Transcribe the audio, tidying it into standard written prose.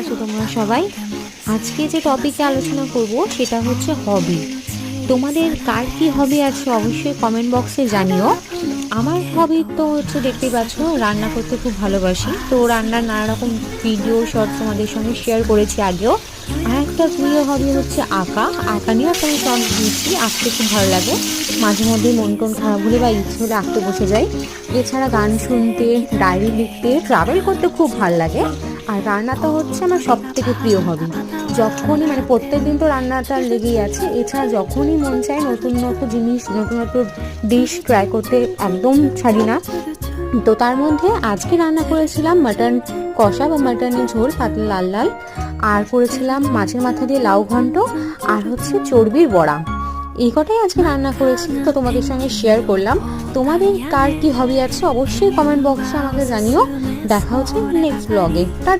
আছো তোমরা সবাই? আজকে যে টপিকে আলোচনা করব সেটা হচ্ছে হবি। তোমাদের কার কি হবি আছে অবশ্যই কমেন্ট বক্সে জানিও। আমার হবি তো হচ্ছে দেখতেই পাচ্ছ, রান্না করতে খুব ভালোবাসি। তো রান্নার নানা রকম ভিডিও শর্টস তোমাদের সঙ্গে শেয়ার করেছি আগেও। আর একটা প্রিয় হবি হচ্ছে আঁকা। আঁকা নিয়েও একটা আমি শর্টস দিয়েছি। আঁকতে খুব ভালো লাগে। মাঝে মধ্যে মন টন খারাপ হলে বা ইচ্ছে হলে আঁকতে বসে যাই। এছাড়া গান শুনতে, ডায়েরি লিখতে, ট্রাভেল করতে খুব ভালো লাগে। আর রান্নাটা হচ্ছে আমার সব থেকে প্রিয় হবি। যখনই প্রত্যেক দিন তো রান্নাটা লেগেই আছে। এছাড়া যখনই মন চায় নতুন নতুন জিনিস, নতুন নতুন ডিশ ট্রাই করতে একদম ছাড়ি না। তো তার মধ্যে আজকে রান্না করেছিলাম মাটন কষা বা মাটনের ঝোল পাতলা লাল লাল। আর করেছিলাম মাছের মাথা দিয়ে লাউ ঘন্ট। আর হচ্ছে চর্বির বড়া। এই কটাই আজকে রান্না করেছি, তো তোমাদের সঙ্গে শেয়ার করলাম। তোমাদের কার কি হবি আছে অবশ্যই কমেন্ট বক্সে আমাকে জানিও। দেখা হচ্ছে নেক্সট ব্লগে। টাটা।